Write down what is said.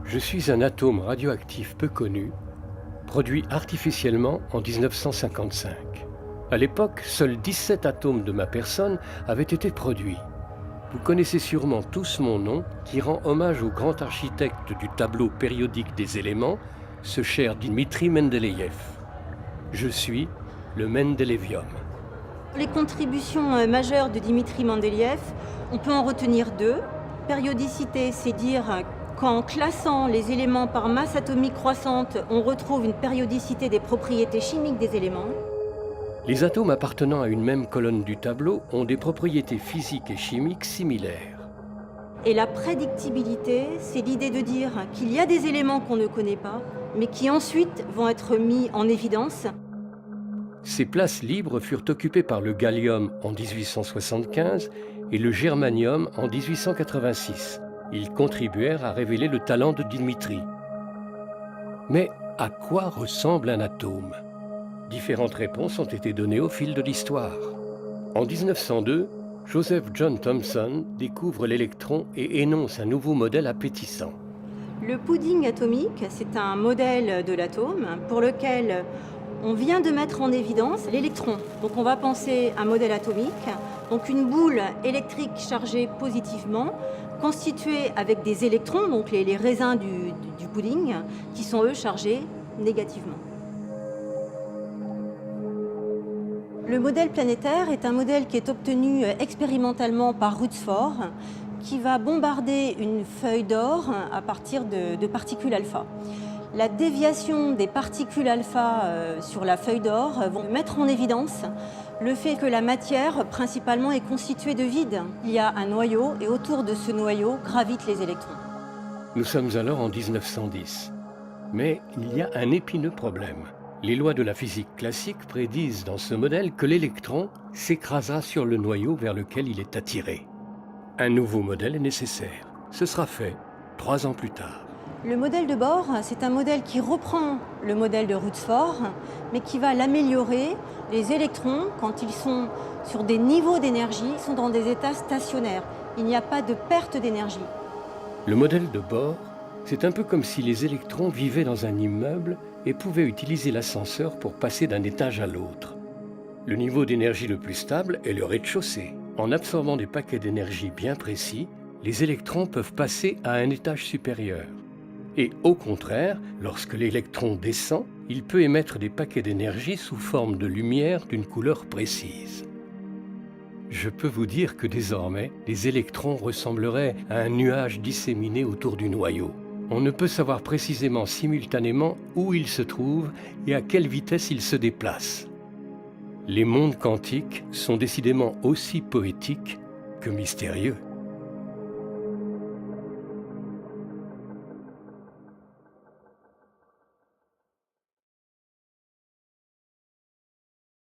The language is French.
Je suis un atome radioactif peu connu, produit artificiellement en 1955. À l'époque, seuls 17 atomes de ma personne avaient été produits. Vous connaissez sûrement tous mon nom, qui rend hommage au grand architecte du tableau périodique des éléments, ce cher Dmitri Mendeleïev. Je suis le Mendelevium. Les contributions majeures de Dmitri Mendeleïev, on peut en retenir deux. Périodicité, c'est dire qu'en classant les éléments par masse atomique croissante, on retrouve une périodicité des propriétés chimiques des éléments. Les atomes appartenant à une même colonne du tableau ont des propriétés physiques et chimiques similaires. Et la prédictibilité, c'est l'idée de dire qu'il y a des éléments qu'on ne connaît pas, mais qui ensuite vont être mis en évidence. Ces places libres furent occupées par le gallium en 1875 et le germanium en 1886. Ils contribuèrent à révéler le talent de Dmitri. Mais à quoi ressemble un atome ? Différentes réponses ont été données au fil de l'histoire. En 1902, Joseph John Thomson découvre l'électron et énonce un nouveau modèle appétissant. Le pudding atomique, c'est un modèle de l'atome pour lequel on vient de mettre en évidence l'électron. Donc on va penser à un modèle atomique, donc une boule électrique chargée positivement, constituée avec des électrons, donc les raisins du pudding, qui sont eux chargés négativement. Le modèle planétaire est un modèle qui est obtenu expérimentalement par Rutherford, qui va bombarder une feuille d'or à partir de particules alpha. La déviation des particules alpha sur la feuille d'or vont mettre en évidence le fait que la matière principalement est constituée de vide. Il y a un noyau et autour de ce noyau gravitent les électrons. Nous sommes alors en 1910. Mais il y a un épineux problème. Les lois de la physique classique prédisent dans ce modèle que l'électron s'écrasera sur le noyau vers lequel il est attiré. Un nouveau modèle est nécessaire. Ce sera fait 3 ans plus tard. Le modèle de Bohr, c'est un modèle qui reprend le modèle de Rutherford, mais qui va l'améliorer. Les électrons, quand ils sont sur des niveaux d'énergie, sont dans des états stationnaires. Il n'y a pas de perte d'énergie. Le modèle de Bohr, c'est un peu comme si les électrons vivaient dans un immeuble et pouvaient utiliser l'ascenseur pour passer d'un étage à l'autre. Le niveau d'énergie le plus stable est le rez-de-chaussée. En absorbant des paquets d'énergie bien précis, les électrons peuvent passer à un étage supérieur. Et au contraire, lorsque l'électron descend, il peut émettre des paquets d'énergie sous forme de lumière d'une couleur précise. Je peux vous dire que désormais, les électrons ressembleraient à un nuage disséminé autour du noyau. On ne peut savoir précisément simultanément où ils se trouvent et à quelle vitesse ils se déplacent. Les mondes quantiques sont décidément aussi poétiques que mystérieux.